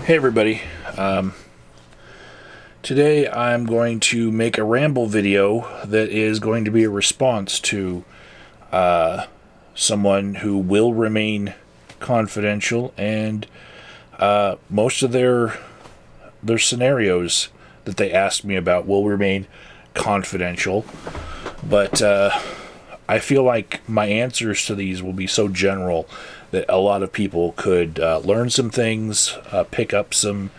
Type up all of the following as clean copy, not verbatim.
Hey everybody, today I'm going to make a Ramble video that is going to be a response to someone who will remain confidential, and most of their scenarios that they asked me about will remain confidential, but I feel like my answers to these will be so general that a lot of people could learn some things, pick up some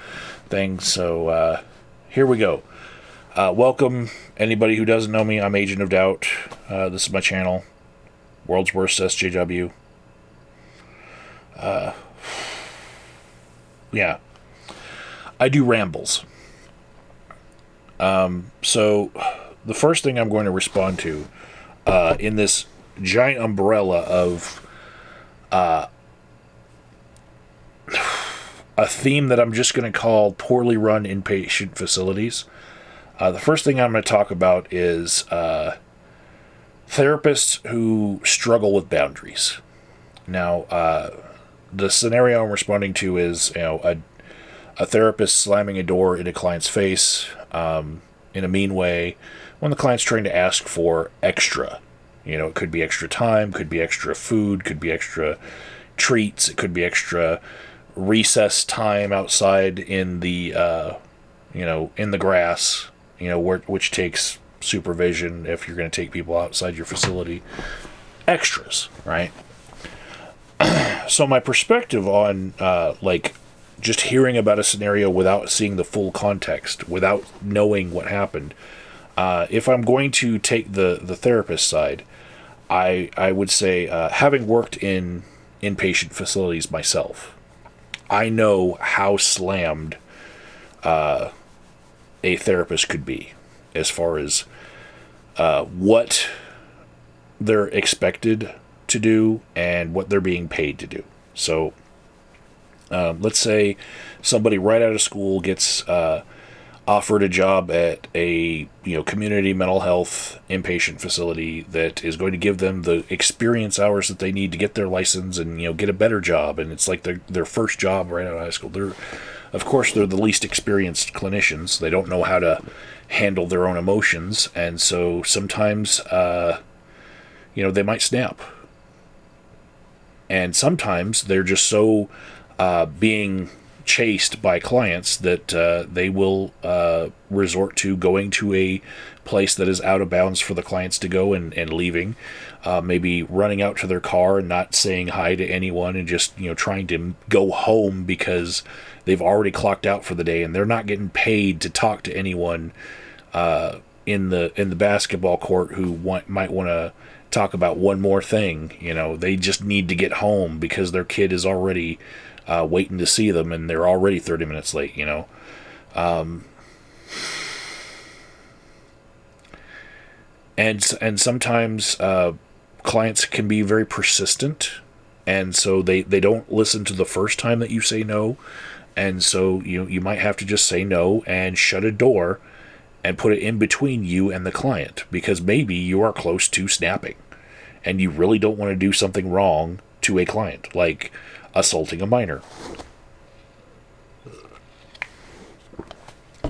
things. So here we go. Welcome, anybody who doesn't know me. I'm Agent of Doubt. This is my channel, World's Worst SJW. Yeah, I do rambles. So the first thing I'm going to respond to in this giant umbrella of a theme that I'm just going to call poorly run inpatient facilities. The first thing I'm going to talk about is therapists who struggle with boundaries. Now, the scenario I'm responding to is, a therapist slamming a door in a client's face in a mean way when the client's trying to ask for extra. It could be extra time, could be extra food, could be extra treats, it could be extra recess time outside in the in the grass, which takes supervision if you're going to take people outside your facility. Extras, right? So my perspective on just hearing about a scenario without seeing the full context, without knowing what happened, if I'm going to take the therapist side, I would say, having worked in inpatient facilities myself, I know how slammed a therapist could be as far as what they're expected to do and what they're being paid to do. So let's say somebody right out of school gets offered a job at a community mental health inpatient facility that is going to give them the experience hours that they need to get their license and get a better job, and it's like their first job right out of high school. Of course they're the least experienced clinicians. They don't know how to handle their own emotions, and so sometimes they might snap, and sometimes they're just so being chased by clients that they will resort to going to a place that is out of bounds for the clients to go and leaving, maybe running out to their car and not saying hi to anyone and just trying to go home because they've already clocked out for the day and they're not getting paid to talk to anyone in the basketball court who might want to talk about one more thing. They just need to get home because their kid is already waiting to see them, and they're already 30 minutes late, And sometimes clients can be very persistent, and so they don't listen to the first time that you say no, and so you might have to just say no and shut a door and put it in between you and the client, because maybe you are close to snapping, and you really don't want to do something wrong to a client, like assaulting a minor.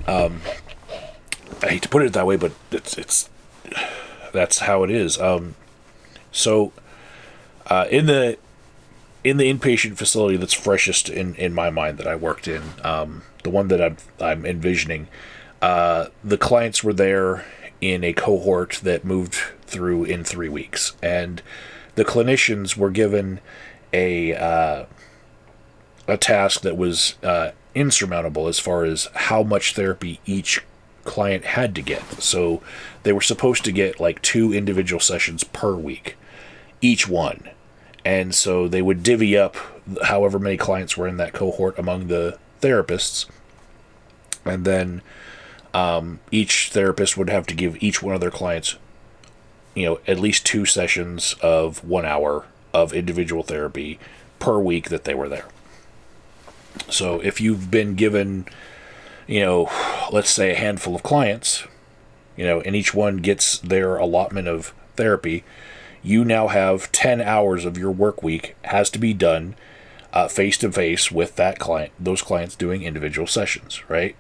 I hate to put it that way, but it's that's how it is. So in the inpatient facility that's freshest in my mind that I worked in, the one that I'm envisioning, the clients were there in a cohort that moved through in 3 weeks, and the clinicians were given a task that was insurmountable as far as how much therapy each client had to get. So they were supposed to get like 2 individual sessions per week, each one. And so they would divvy up however many clients were in that cohort among the therapists. And then each therapist would have to give each one of their clients, at least 2 sessions of 1 hour of individual therapy per week that they were there. So if you've been given, let's say a handful of clients, and each one gets their allotment of therapy, you now have 10 hours of your work week has to be done face-to-face with that client, those clients doing individual sessions, right?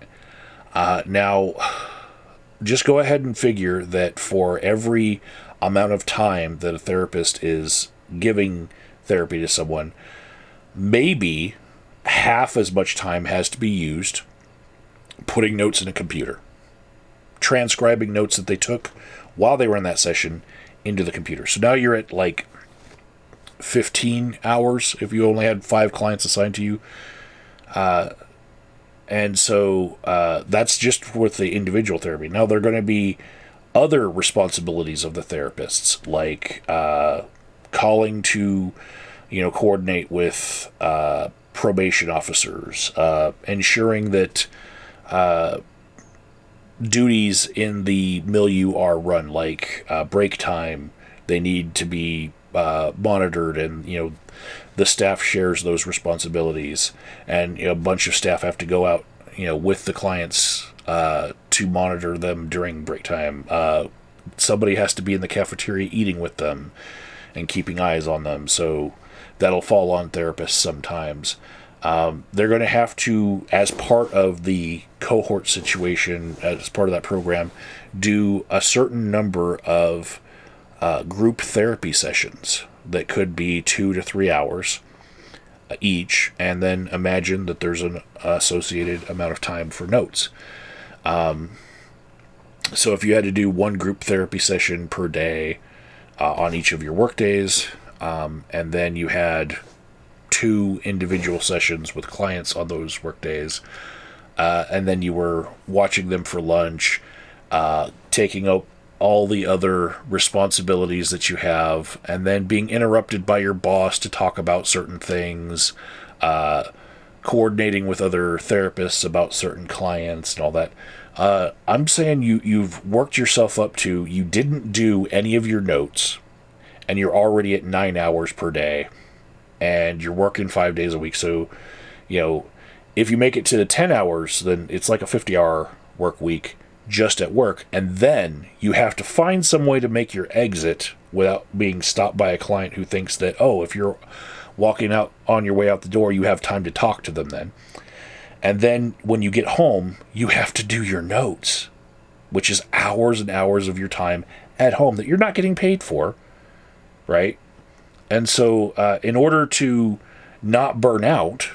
Now, just go ahead and figure that for every amount of time that a therapist is giving therapy to someone, maybe half as much time has to be used putting notes in a computer, transcribing notes that they took while they were in that session into the computer. So now you're at like 15 hours if you only had 5 clients assigned to you. And so that's just with the individual therapy. Now, there are going to be other responsibilities of the therapists, like calling to, coordinate with probation officers, ensuring that duties in the milieu are run, like break time. They need to be monitored, and the staff shares those responsibilities, and a bunch of staff have to go out with the clients to monitor them during break time. Somebody has to be in the cafeteria eating with them and keeping eyes on them, so that'll fall on therapists sometimes. They're going to have to, as part of the cohort situation, as part of that program, do a certain number of group therapy sessions that could be 2 to 3 hours each, and then imagine that there's an associated amount of time for notes. So if you had to do one group therapy session per day on each of your work days, and then you had 2 individual sessions with clients on those work days, and then you were watching them for lunch, taking up all the other responsibilities that you have, and then being interrupted by your boss to talk about certain things, coordinating with other therapists about certain clients and all that. I'm saying you've worked yourself up to, you didn't do any of your notes, and you're already at 9 hours per day, and you're working 5 days a week. So, if you make it to 10 hours, then it's like a 50-hour work week just at work, and then you have to find some way to make your exit without being stopped by a client who thinks that, if you're walking out on your way out the door, you have time to talk to them then. And then when you get home, you have to do your notes, which is hours and hours of your time at home that you're not getting paid for, right? And so in order to not burn out,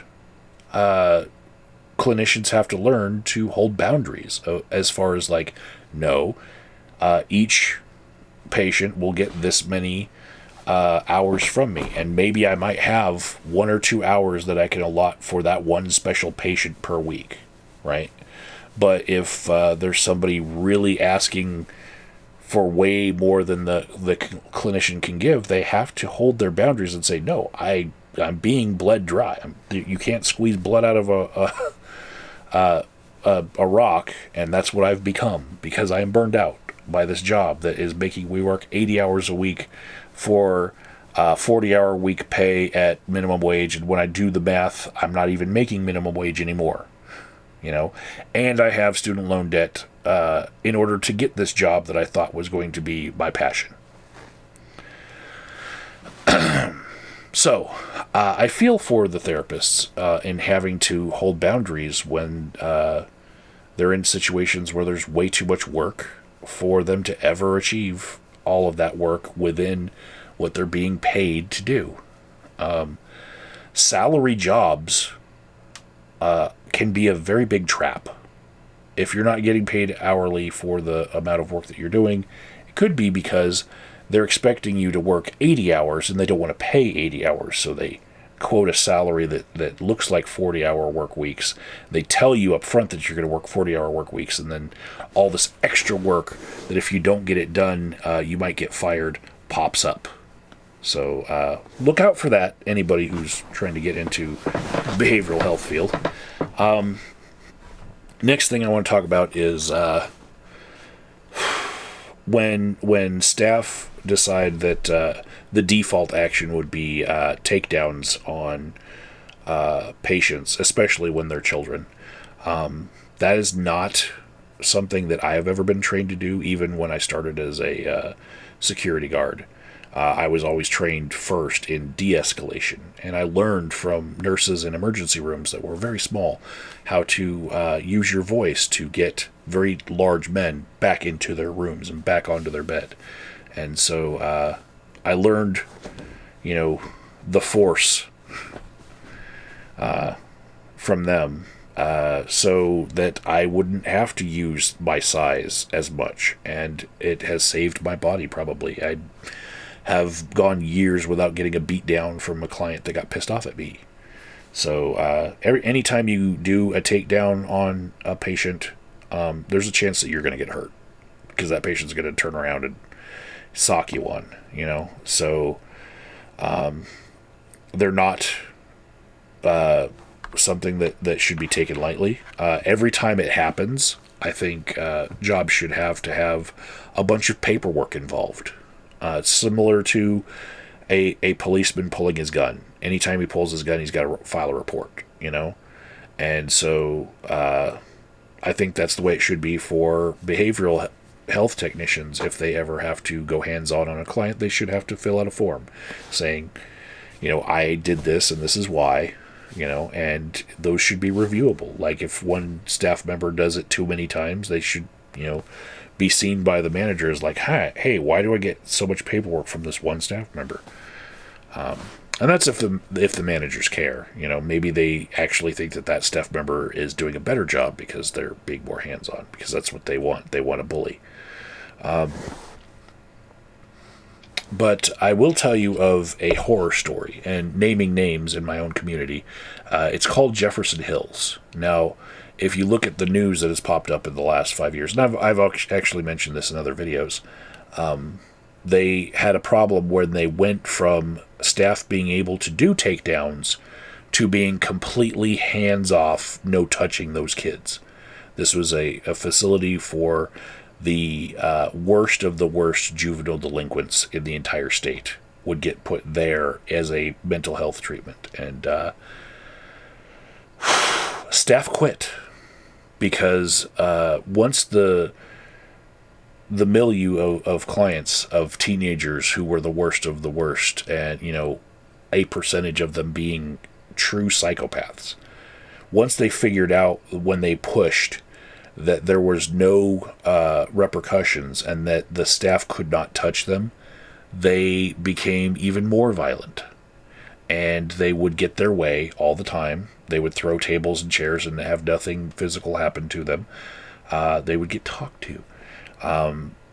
clinicians have to learn to hold boundaries as far as each patient will get this many hours from me, and maybe I might have 1 or 2 hours that I can allot for that one special patient per week, right? But if there's somebody really asking for way more than the clinician can give, they have to hold their boundaries and say, no, I'm being bled dry. You can't squeeze blood out of a rock, and that's what I've become, because I am burned out by this job that is making me work 80 hours a week for 40-hour week pay at minimum wage, and when I do the math, I'm not even making minimum wage anymore, and I have student loan debt in order to get this job that I thought was going to be my passion. So, I feel for the therapists in having to hold boundaries when they're in situations where there's way too much work for them to ever achieve all of that work within what they're being paid to do. Salary jobs can be a very big trap. If you're not getting paid hourly for the amount of work that you're doing, it could be because they're expecting you to work 80 hours and they don't want to pay 80 hours, so they quote a salary that looks like 40-hour work weeks. They tell you up front that you're going to work 40-hour work weeks, and then all this extra work that if you don't get it done, you might get fired, pops up. So look out for that, anybody who's trying to get into the behavioral health field. Next thing I want to talk about is when staff decide that the default action would be takedowns on patients, especially when they're children. That is not something that I have ever been trained to do, even when I started as a security guard. I was always trained first in de-escalation, and I learned from nurses in emergency rooms that were very small how to use your voice to get very large men back into their rooms and back onto their bed. And so I learned, the force from them, so that I wouldn't have to use my size as much, and it has saved my body probably. I have gone years without getting a beat down from a client that got pissed off at me. So anytime you do a takedown on a patient, there's a chance that you're going to get hurt, because that patient's going to turn around and sock you one, So they're not something that should be taken lightly. Every time it happens, I think jobs should have to have a bunch of paperwork involved. It's similar to a policeman pulling his gun. Anytime he pulls his gun, he's got to file a report, And so I think that's the way it should be for behavioral health technicians. If they ever have to go hands-on on a client, they should have to fill out a form saying, I did this and this is why, and those should be reviewable. Like if one staff member does it too many times, they should, be seen by the manager as like, hey, why do I get so much paperwork from this one staff member? And that's if the managers care. Maybe they actually think that staff member is doing a better job because they're being more hands-on, because that's what they want. They want to bully. But I will tell you of a horror story, and naming names in my own community. It's called Jefferson Hills. Now, if you look at the news that has popped up in the last 5 years, and I've actually mentioned this in other videos, they had a problem when they went from staff being able to do takedowns to being completely hands-off, no touching those kids. This was a facility for the worst of the worst juvenile delinquents in the entire state would get put there as a mental health treatment. And staff quit because once the milieu of clients, of teenagers who were the worst of the worst, and, a percentage of them being true psychopaths, once they figured out, when they pushed, that there was no repercussions and that the staff could not touch them, they became even more violent. And they would get their way all the time. They would throw tables and chairs and have nothing physical happen to them. They would get talked to.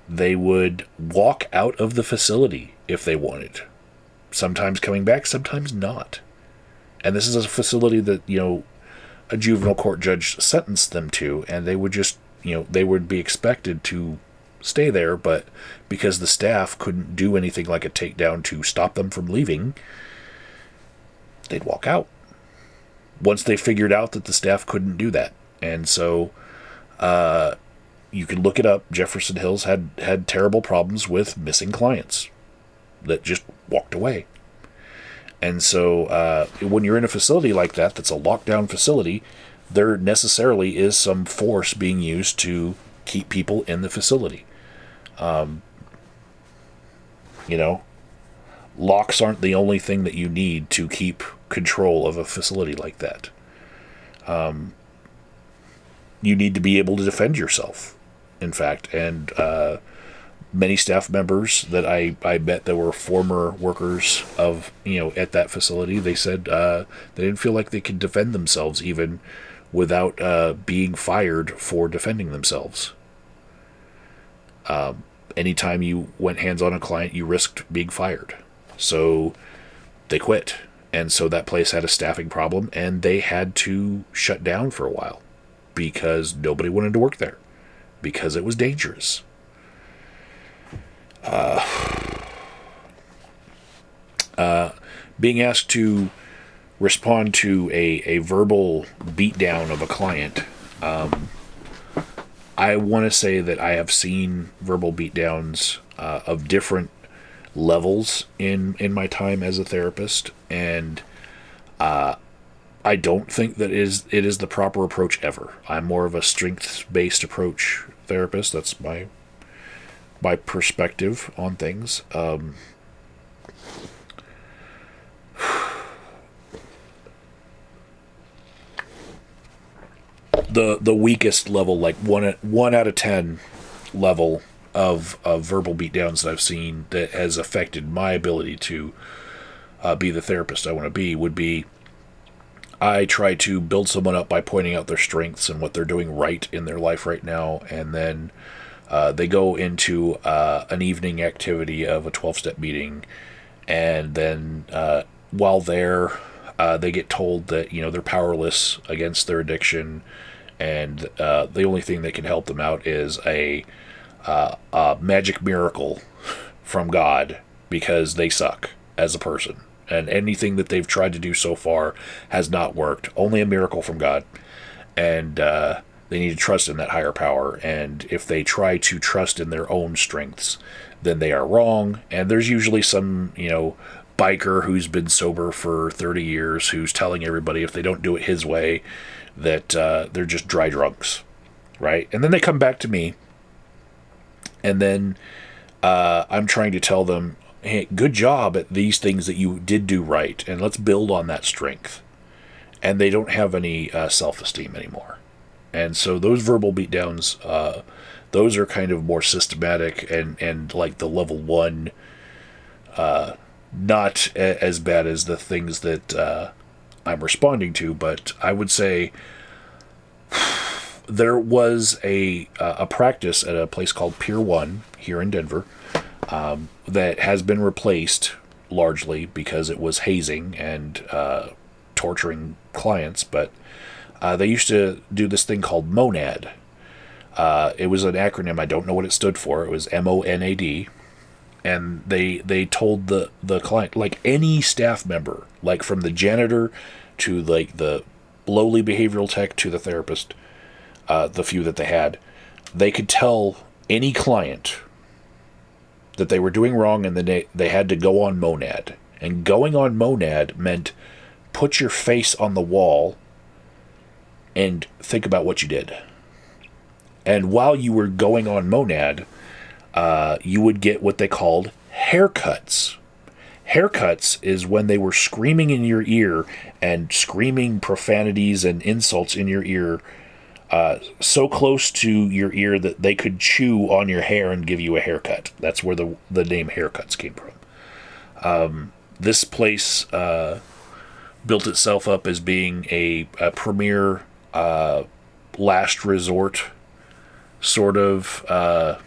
They would walk out of the facility if they wanted. Sometimes coming back, sometimes not. And this is a facility that, a juvenile court judge sentenced them to, and they would just, they would be expected to stay there, but because the staff couldn't do anything like a takedown to stop them from leaving, they'd walk out. Once they figured out that the staff couldn't do that. And so you can look it up. Jefferson Hills had terrible problems with missing clients that just walked away. And so when you're in a facility like that, that's a lockdown facility, there necessarily is some force being used to keep people in the facility. Locks aren't the only thing that you need to keep control of a facility like that. You need to be able to defend yourself, in fact. And many staff members that I met that were former workers of, at that facility, they said they didn't feel like they could defend themselves even without being fired for defending themselves. Anytime you went hands on a client, you risked being fired. So they quit. And so that place had a staffing problem, and they had to shut down for a while because nobody wanted to work there because it was dangerous. Being asked to respond to a verbal beatdown of a client, I want to say that I have seen verbal beatdowns of different levels in my time as a therapist, and I don't think that it is the proper approach ever. I'm more of a strengths-based approach therapist. That's my perspective on things. the weakest level, like one out of 10 level of verbal beatdowns that I've seen that has affected my ability to be the therapist I want to be, would be I try to build someone up by pointing out their strengths and what they're doing right in their life right now, and then they go into an evening activity of a 12-step meeting, and then while there, they get told that they're powerless against their addiction, and the only thing that can help them out is a magic miracle from God, because they suck as a person. And anything that they've tried to do so far has not worked. Only a miracle from God. And they need to trust in that higher power. And if they try to trust in their own strengths, then they are wrong. And there's usually some, biker who's been sober for 30 years who's telling everybody if they don't do it his way, that they're just dry drunks. Right? And then they come back to me. And then I'm trying to tell them, hey, good job at these things that you did do right, and let's build on that strength. And they don't have any self-esteem anymore. And so those verbal beatdowns, those are kind of more systematic and like the level 1, not as bad as the things that I'm responding to, but I would say there was a practice at a place called Pier 1 here in Denver, that has been replaced largely because it was hazing and torturing clients. But they used to do this thing called MONAD. It was an acronym. I don't know what it stood for. It was MONAD. And they told the client, like any staff member, like from the janitor to like the lowly behavioral tech to the therapist, the few that they had, they could tell any client that they were doing wrong, and then they had to go on MONAD. And going on MONAD meant put your face on the wall and think about what you did. And while you were going on MONAD, you would get what they called haircuts. Haircuts is when they were screaming in your ear and screaming profanities and insults in your ear, so close to your ear that they could chew on your hair and give you a haircut. That's where the name haircuts came from. This place built itself up as being a premier last resort sort of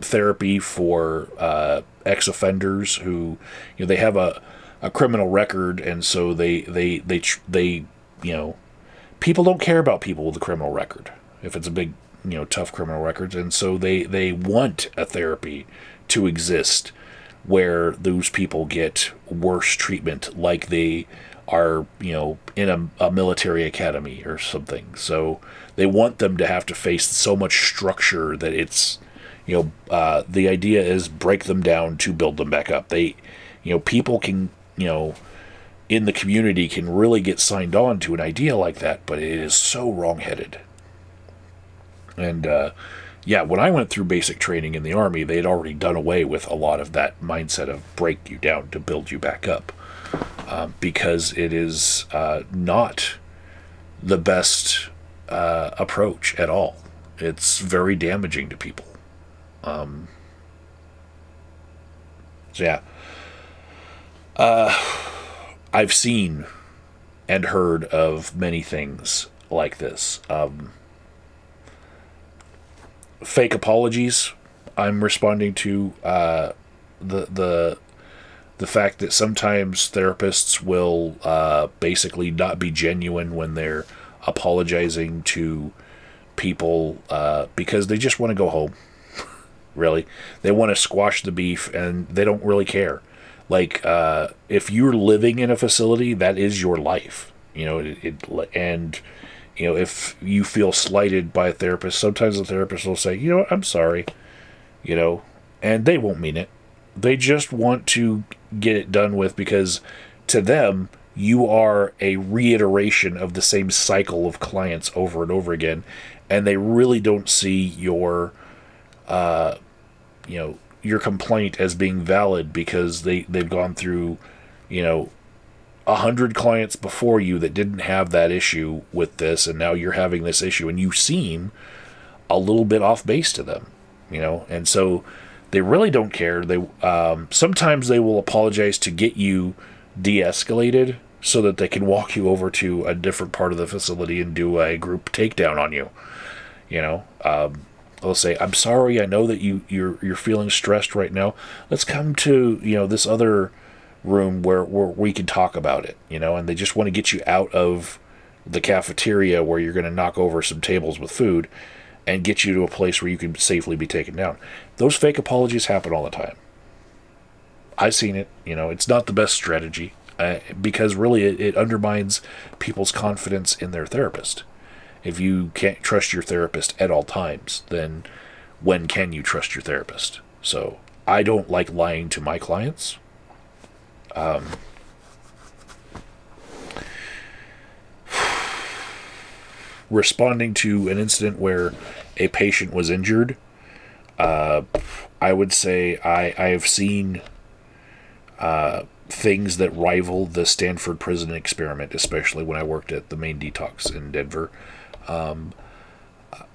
therapy for ex-offenders who, they have a criminal record, and so they people don't care about people with a criminal record if it's a big, tough criminal record. And so they want a therapy to exist where those people get worse treatment, like they are, in a military academy or something. So they want them to have to face so much structure that it's, the idea is break them down to build them back up. They, people can, in the community can really get signed on to an idea like that, but it is so wrong-headed. And, when I went through basic training in the Army, they had already done away with a lot of that mindset of break you down to build you back up, because it is not the best approach at all. It's very damaging to people. I've seen and heard of many things like this. Fake apologies. I'm responding to the fact that sometimes therapists will basically not be genuine when they're apologizing to people because they just want to go home. Really, they want to squash the beef, and they don't really care. Like, if you're living in a facility, that is your life, and if you feel slighted by a therapist, sometimes the therapist will say, I'm sorry, and they won't mean it. They just want to get it done with, because to them, you are a reiteration of the same cycle of clients over and over again, and they really don't see your your complaint as being valid because they've gone through, 100 clients before you that didn't have that issue with this, and now you're having this issue, and you seem a little bit off base to them, and so they really don't care. They sometimes they will apologize to get you de-escalated so that they can walk you over to a different part of the facility and do a group takedown on you. They'll say, "I'm sorry. I know that you're feeling stressed right now. Let's come to this other room where we can talk about it." And they just want to get you out of the cafeteria where you're going to knock over some tables with food and get you to a place where you can safely be taken down. Those fake apologies happen all the time. I've seen it. It's not the best strategy because really it undermines people's confidence in their therapist. If you can't trust your therapist at all times, then when can you trust your therapist? So I don't like lying to my clients. Responding to an incident where a patient was injured, I would say I have seen things that rival the Stanford prison experiment, especially when I worked at the main detox in Denver,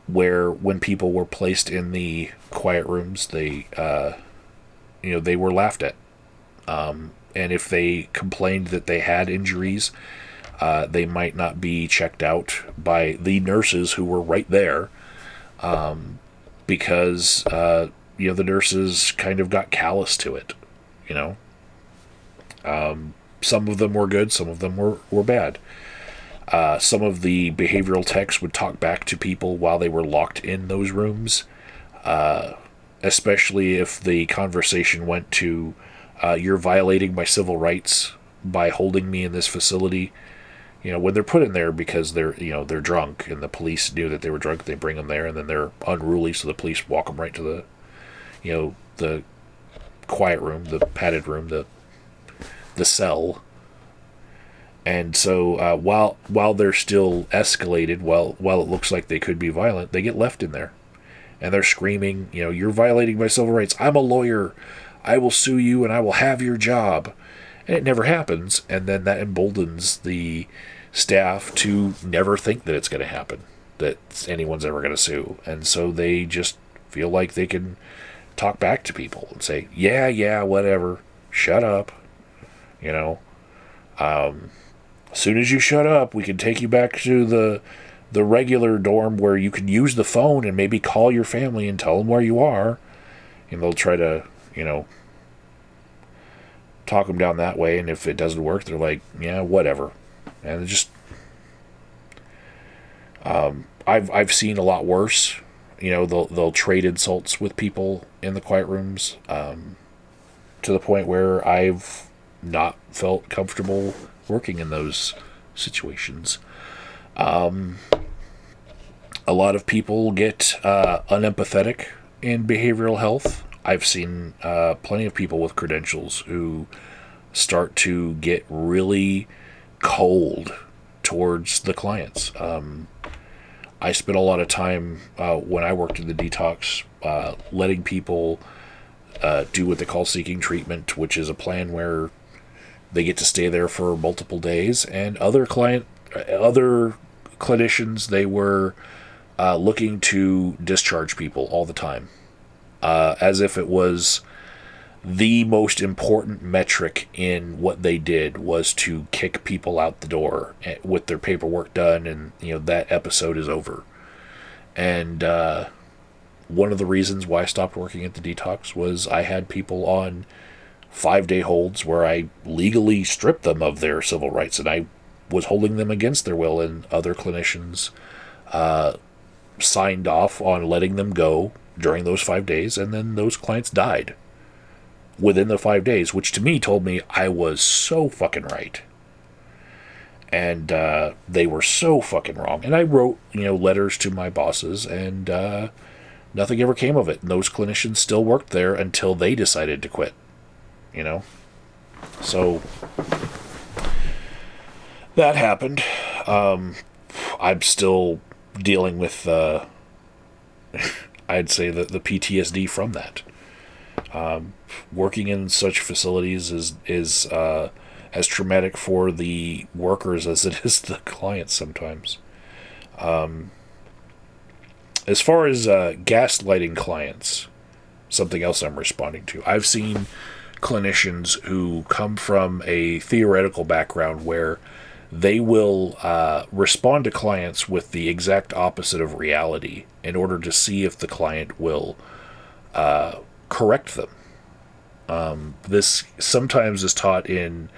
where when people were placed in the quiet rooms, they were laughed at. And if they complained that they had injuries, they might not be checked out by the nurses who were right there, because the nurses kind of got callous to it. Some of them were good, some of them were bad. Some of the behavioral techs would talk back to people while they were locked in those rooms, especially if the conversation went to, "You're violating my civil rights by holding me in this facility." When they're put in there because they're drunk, and the police knew that they were drunk, they bring them there, and then they're unruly, so the police walk them right to the quiet room, the padded room, the cell. And so while they're still escalated, while it looks like they could be violent, they get left in there. And they're screaming, "You're violating my civil rights. I'm a lawyer. I will sue you and I will have your job." And it never happens. And then that emboldens the staff to never think that it's going to happen, that anyone's ever going to sue. And so they just feel like they can talk back to people and say, yeah, whatever. Shut up. As soon as you shut up, we can take you back to the regular dorm where you can use the phone and maybe call your family and tell them where you are. And they'll try to, talk them down that way. And if it doesn't work, they're like, yeah, whatever. And it just, I've seen a lot worse. They'll trade insults with people in the quiet rooms, to the point where I've not felt comfortable working in those situations. A lot of people get unempathetic in behavioral health. I've seen plenty of people with credentials who start to get really cold towards the clients. I spent a lot of time when I worked in the detox letting people do what they call seeking treatment, which is a plan where they get to stay there for multiple days. And other clinicians, they were looking to discharge people all the time, as if it was the most important metric in what they did was to kick people out the door with their paperwork done, and that episode is over. And one of the reasons why I stopped working at the detox was I had people on 5-day holds where I legally stripped them of their civil rights, and I was holding them against their will, and other clinicians signed off on letting them go during those 5 days, and then those clients died within the 5 days, which to me told me I was so fucking right. And they were so fucking wrong. And I wrote, letters to my bosses, and nothing ever came of it. And those clinicians still worked there until they decided to quit. So that happened. I'm still dealing with, I'd say, the PTSD from that. Working in such facilities is as traumatic for the workers as it is the clients sometimes. As far as gaslighting clients, something else I'm responding to. I've seen clinicians who come from a theoretical background where they will respond to clients with the exact opposite of reality in order to see if the client will correct them. This sometimes is taught in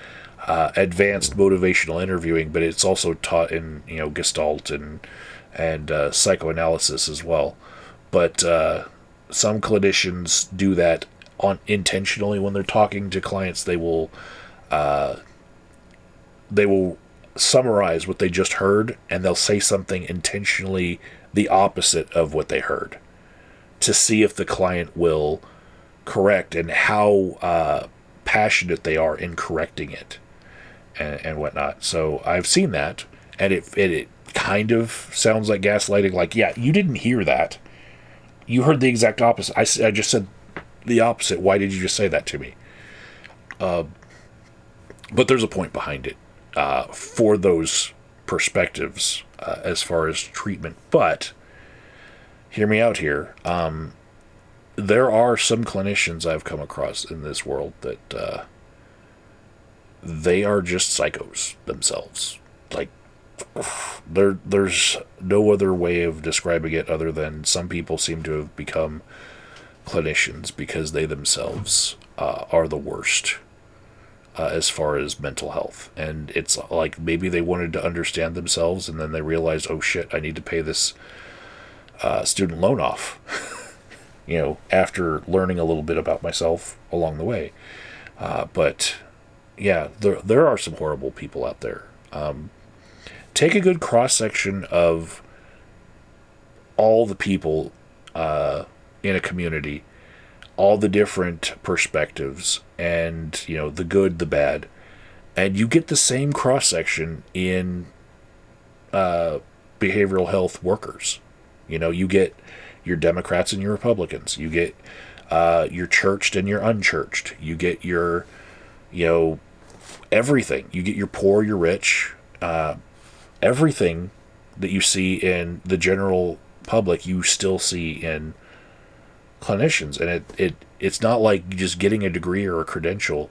advanced motivational interviewing, but it's also taught in Gestalt and psychoanalysis as well. But some clinicians do that intentionally when they're talking to clients. They will summarize what they just heard, and they'll say something intentionally the opposite of what they heard to see if the client will correct and how passionate they are in correcting it and whatnot. So I've seen that, and it kind of sounds like gaslighting. Like, yeah, you didn't hear that. You heard the exact opposite. I just said the opposite. Why did you just say that to me? But there's a point behind it for those perspectives as far as treatment. But hear me out here. There are some clinicians I've come across in this world that they are just psychos themselves. Like, there's no other way of describing it other than some people seem to have become clinicians because they themselves are the worst as far as mental health. And it's like maybe they wanted to understand themselves, and then they realized, oh shit, I need to pay this student loan off. After learning a little bit about myself along the way. But yeah, there are some horrible people out there. Take a good cross-section of all the people in a community, all the different perspectives, and the good, the bad, and you get the same cross-section in behavioral health workers. You get your Democrats and your Republicans. You get your churched and your unchurched. You get your, everything. You get your poor, your rich. Everything that you see in the general public, you still see in clinicians. And it's not like just getting a degree or a credential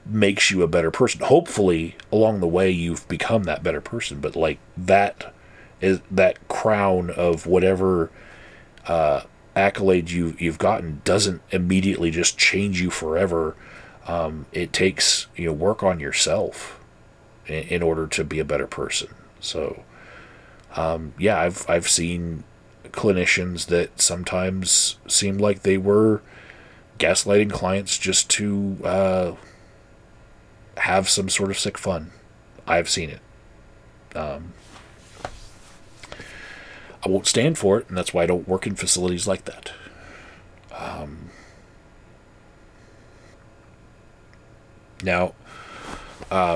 makes you a better person. Hopefully, along the way, you've become that better person. But like that is that crown of whatever accolade you've gotten doesn't immediately just change you forever. It takes work on yourself in order to be a better person. So yeah, I've seen clinicians that sometimes seemed like they were gaslighting clients just to have some sort of sick fun. I've seen it. I won't stand for it, and that's why I don't work in facilities like that. Now,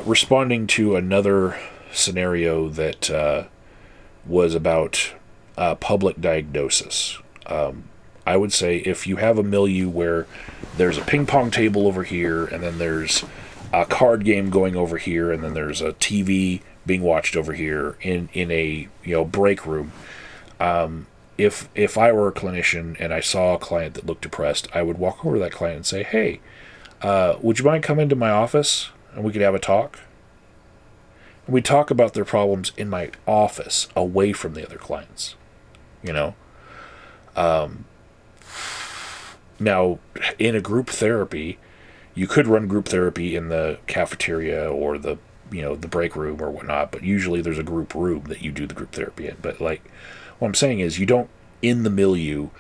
responding to another scenario that was about public diagnosis. I would say if you have a milieu where there's a ping pong table over here, and then there's a card game going over here, and then there's a TV being watched over here in a break room. If I were a clinician and I saw a client that looked depressed, I would walk over to that client and say, hey, would you mind coming into my office and we could have a talk? And we talk about their problems in my office, away from the other clients. Now, in a group therapy, you could run group therapy in the cafeteria or the break room or whatnot, but usually there's a group room that you do the group therapy in. But like, what I'm saying is, you don't, in the milieu,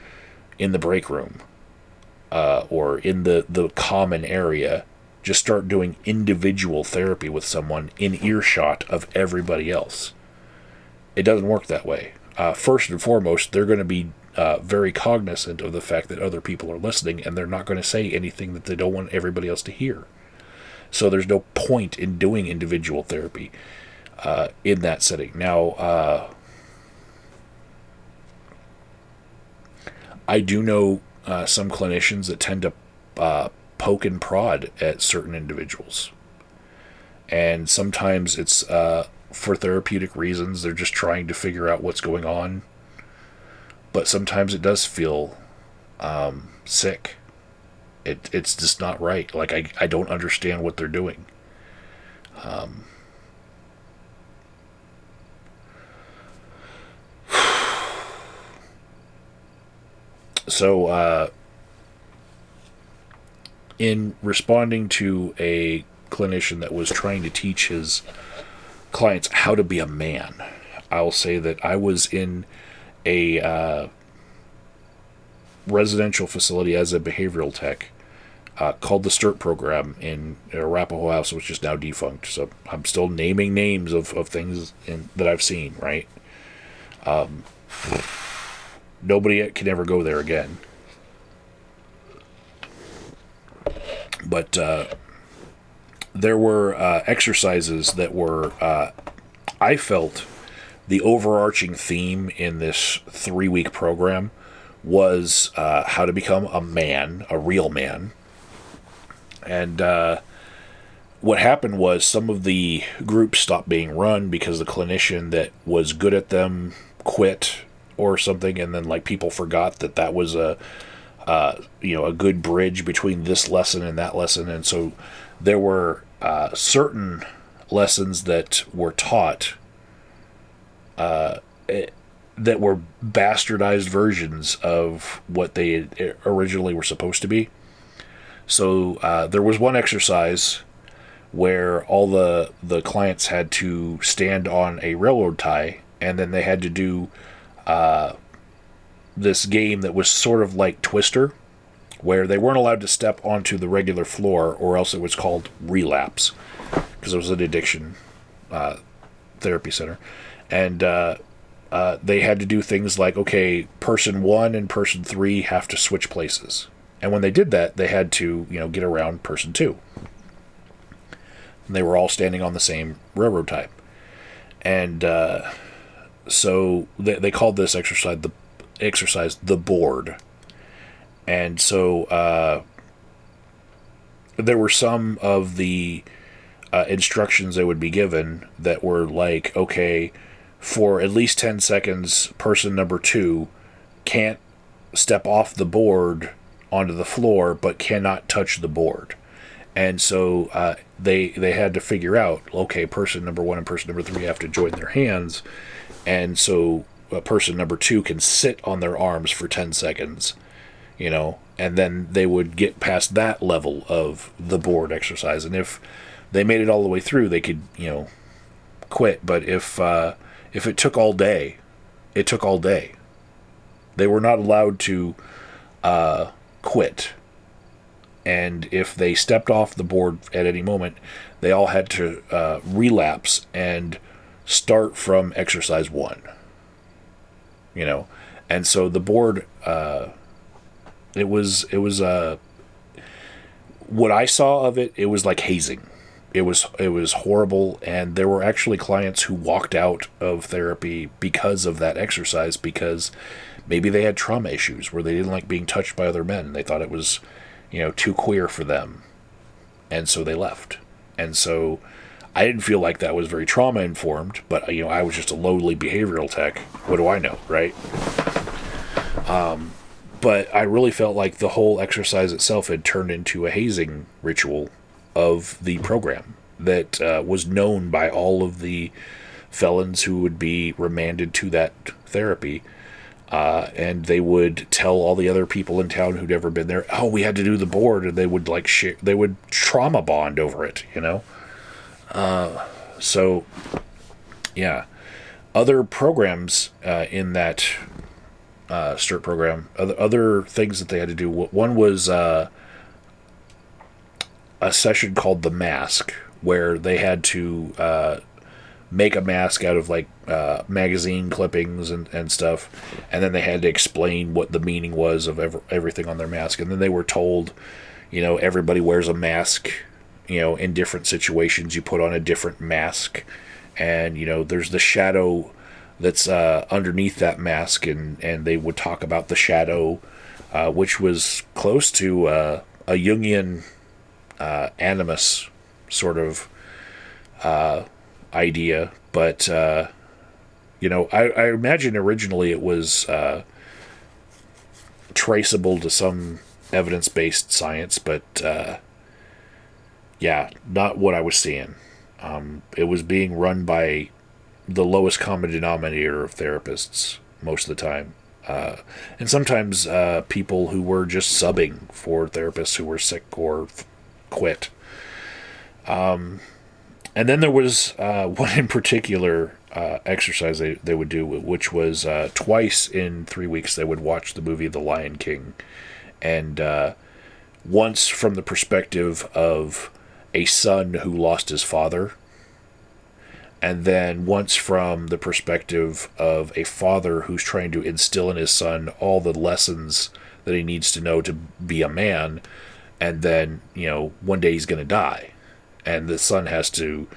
in the break room, or in the common area, just start doing individual therapy with someone in earshot of everybody else. It doesn't work that way. First and foremost, they're going to be very cognizant of the fact that other people are listening, and they're not going to say anything that they don't want everybody else to hear. So there's no point in doing individual therapy in that setting. Now, I do know some clinicians that tend to poke and prod at certain individuals. And sometimes it's for therapeutic reasons. They're just trying to figure out what's going on. But sometimes it does feel sick. It's just not right. Like, I don't understand what they're doing. So, in responding to a clinician that was trying to teach his clients how to be a man, I'll say that I was in a residential facility as a behavioral tech called the STIRT program in Arapahoe House, which is now defunct. So I'm still naming names of things that I've seen, right? Nobody can ever go there again. But there were exercises that were, I felt, the overarching theme in this 3-week program was how to become a man, a real man. And what happened was some of the groups stopped being run because the clinician that was good at them quit or something, and then like people forgot that was a good bridge between this lesson and that lesson. And so there were certain lessons that were taught that were bastardized versions of what they originally were supposed to be. So there was one exercise where all the clients had to stand on a railroad tie, and then they had to do this game that was sort of like Twister, where they weren't allowed to step onto the regular floor, or else it was called relapse, because it was an addiction therapy center. And they had to do things like, okay, person 1 and person 3 have to switch places. And when they did that, they had to, get around person 2. And they were all standing on the same railroad tie. And so they called this exercise the board. And so there were some of the instructions that would be given that were like, okay, for at least 10 seconds, person number 2 can't step off the board onto the floor, but cannot touch the board. And so they had to figure out, okay, person number 1 and person number 3 have to join their hands. And so person number 2 can sit on their arms for 10 seconds, and then they would get past that level of the board exercise. And if they made it all the way through, they could, quit. But if it took all day, it took all day. They were not allowed to quit. And if they stepped off the board at any moment, they all had to relapse and start from exercise 1. And so the board, it was what I saw of it, it was like hazing. It was horrible, and there were actually clients who walked out of therapy because of that exercise, because maybe they had trauma issues where they didn't like being touched by other men. They thought it was, too queer for them, and so they left. And so I didn't feel like that was very trauma informed, but I was just a lowly behavioral tech. What do I know, right? But I really felt like the whole exercise itself had turned into a hazing ritual of the program that was known by all of the felons who would be remanded to that therapy. And they would tell all the other people in town who'd ever been there, oh, we had to do the board, and they would they would trauma bond over it, So, yeah. Other programs in that STIRT program, other things that they had to do. One was a session called The Mask, where they had to make a mask out of magazine clippings and stuff, and then they had to explain what the meaning was of everything on their mask. And then they were told, everybody wears a mask, in different situations. You put on a different mask, and there's the shadow that's underneath that mask, and they would talk about the shadow which was close to a Jungian animus sort of idea. But, I imagine originally it was traceable to some evidence-based science, but not what I was seeing. It was being run by the lowest common denominator of therapists most of the time. And sometimes people who were just subbing for therapists who were sick or quit. And then there was one in particular exercise they would do, which was twice in 3 weeks they would watch the movie The Lion King. And once from the perspective of a son who lost his father, and then once from the perspective of a father who's trying to instill in his son all the lessons that he needs to know to be a man, and then, one day he's going to die. And the son has to,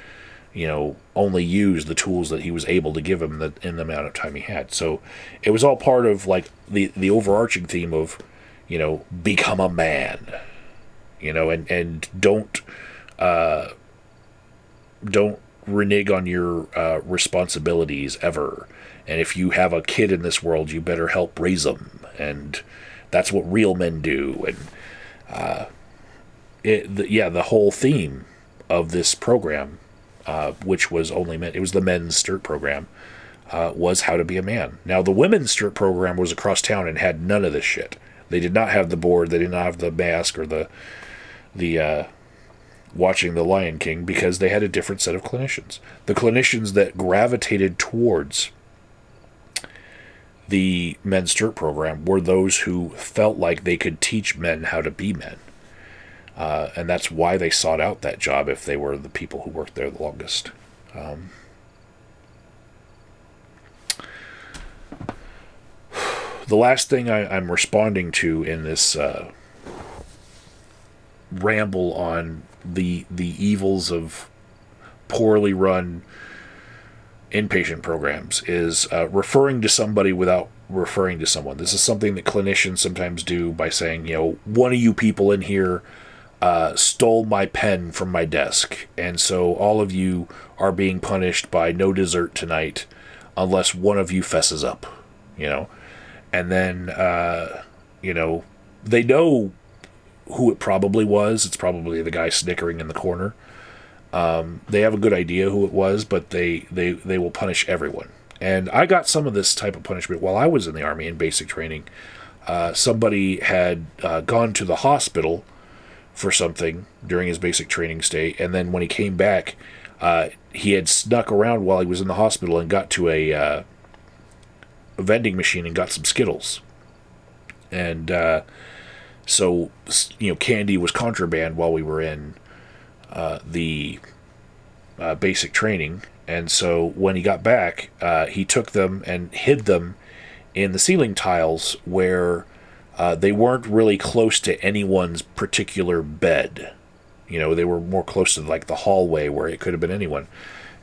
only use the tools that he was able to give him in the amount of time he had. So it was all part of, like, the overarching theme of, become a man, and don't renege on your responsibilities ever. And if you have a kid in this world, you better help raise them. And that's what real men do. And the whole theme of this program, which was it was the men's STIRT program, was how to be a man. Now, the women's STIRT program was across town and had none of this shit. They did not have the board. They did not have the mask or the watching The Lion King, because they had a different set of clinicians. The clinicians that gravitated towards the men's STIRT program were those who felt like they could teach men how to be men. And that's why they sought out that job if they were the people who worked there the longest. The last thing I'm responding to in this ramble on the evils of poorly run inpatient programs is referring to somebody without referring to someone. This is something that clinicians sometimes do by saying, one of you people in here stole my pen from my desk, and so all of you are being punished by no dessert tonight unless one of you fesses up, And then, they know who it probably was. It's probably the guy snickering in the corner. They have a good idea who it was, but they will punish everyone. And I got some of this type of punishment while I was in the Army in basic training. Somebody had gone to the hospital for something during his basic training stay, and then when he came back, he had snuck around while he was in the hospital and got to a vending machine and got some Skittles. And so, candy was contraband while we were in the basic training. And so when he got back, he took them and hid them in the ceiling tiles where they weren't really close to anyone's particular bed. They were more close to like the hallway where it could have been anyone.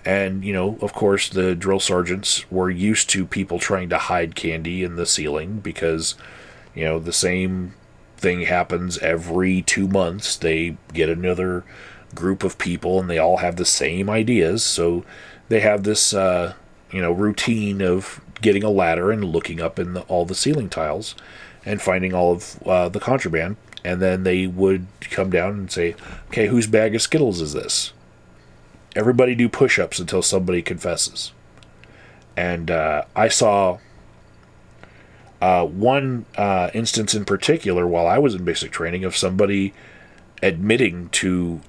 And, of course, the drill sergeants were used to people trying to hide candy in the ceiling because, the same thing happens every 2 months. They get another group of people and they all have the same ideas. So they have this, routine of getting a ladder and looking up in all the ceiling tiles and finding all of the contraband. And then they would come down and say, okay, whose bag of Skittles is this? Everybody do push-ups until somebody confesses. And I saw one instance in particular while I was in basic training of somebody admitting to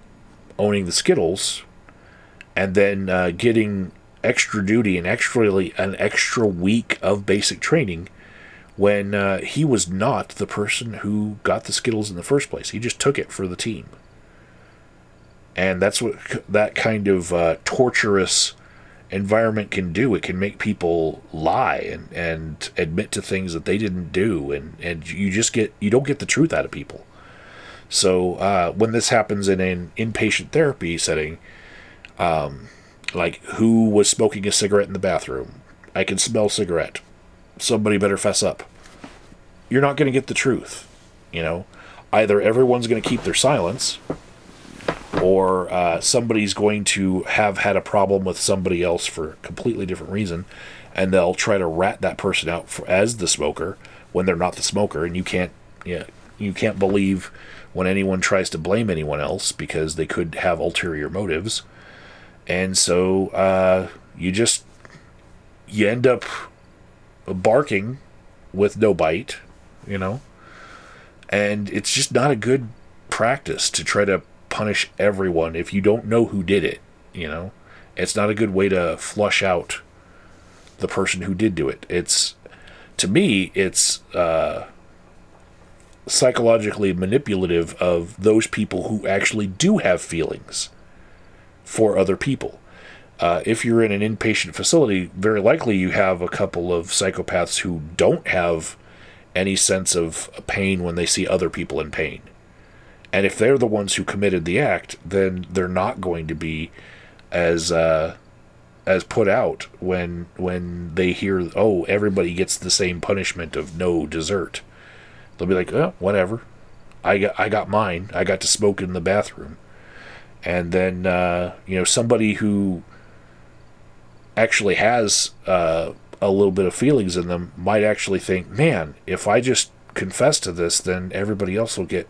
owning the Skittles and then getting extra duty and an extra week of basic training when he was not the person who got the Skittles in the first place. He just took it for the team. And that's what that kind of torturous environment can do. It can make people lie and admit to things that they didn't do, and you don't get the truth out of people. So when this happens in an inpatient therapy setting, like who was smoking a cigarette in the bathroom? I can smell cigarette. Somebody better fess up. you're not going to get the truth. Either everyone's going to keep their silence, or somebody's going to have had a problem with somebody else for a completely different reason, and they'll try to rat that person out as the smoker when they're not the smoker, and you can't believe when anyone tries to blame anyone else because they could have ulterior motives. And so you end up barking with no bite, and it's just not a good practice to try to punish everyone if you don't know who did it. It's not a good way to flush out the person who did do it. To me, it's psychologically manipulative of those people who actually do have feelings for other people. If you're in an inpatient facility, very likely you have a couple of psychopaths who don't have any sense of pain when they see other people in pain. And if they're the ones who committed the act, then they're not going to be as put out when they hear, oh, everybody gets the same punishment of no dessert. They'll be like, oh, whatever. I got mine. I got to smoke in the bathroom. And then somebody who actually has a little bit of feelings in them might actually think, man, if I just confess to this, then everybody else will get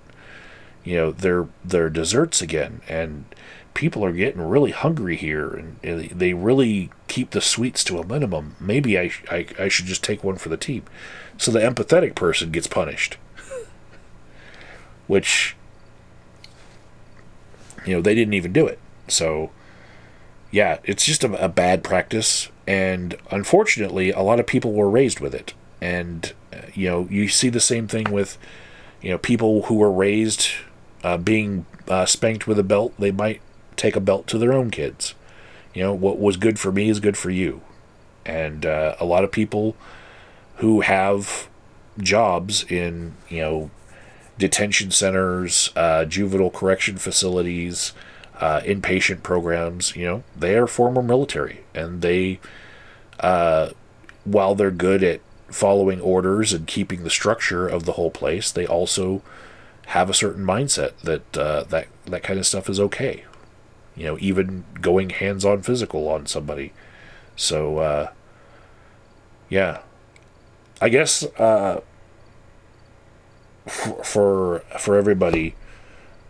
their desserts again, and people are getting really hungry here, and they really keep the sweets to a minimum. Maybe I should just take one for the team. So the empathetic person gets punished, which they didn't even do it. So yeah, it's just a bad practice, and unfortunately a lot of people were raised with it. And you see the same thing with people who were raised being spanked with a belt. They might take a belt to their own kids. What was good for me is good for you. And a lot of people who have jobs in detention centers, juvenile correction facilities, inpatient programs, they are former military, and they while they're good at following orders and keeping the structure of the whole place, they also have a certain mindset that that kind of stuff is okay. Even going hands-on physical on somebody. So, yeah. I guess for everybody,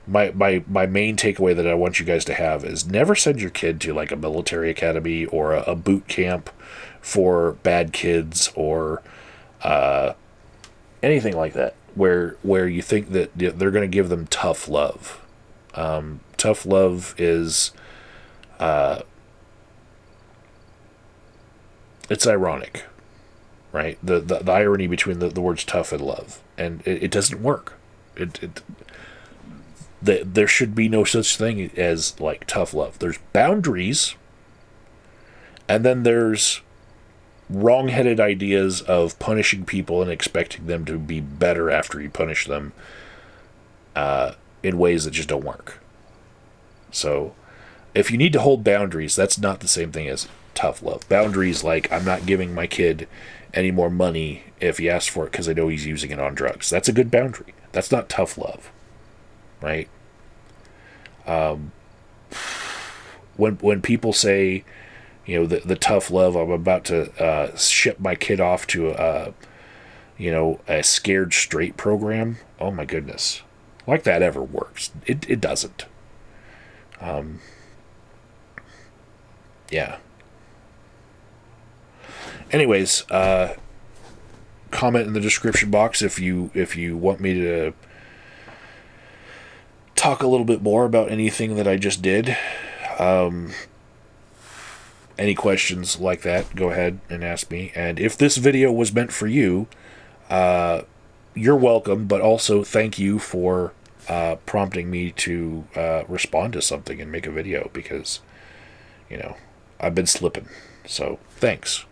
my main takeaway that I want you guys to have is never send your kid to like a military academy or a boot camp for bad kids, or anything like that, where you think that they're going to give them tough love. Tough love is it's ironic, right? The irony between the words tough and love, and it doesn't work. There should be no such thing as like tough love. There's boundaries, and then there's wrong-headed ideas of punishing people and expecting them to be better after you punish them in ways that just don't work. So if you need to hold boundaries, that's not the same thing as tough love. Boundaries like, I'm not giving my kid any more money if he asks for it because I know he's using it on drugs. That's a good boundary. That's not tough love, right? When people say, the tough love, I'm about to ship my kid off to a scared straight program. Oh my goodness. Like that ever works. It doesn't. Yeah. Anyways, comment in the description box if you want me to talk a little bit more about anything that I just did. Any questions like that, go ahead and ask me. And if this video was meant for you, you're welcome, but also thank you for prompting me to respond to something and make a video, because, I've been slipping. So, thanks.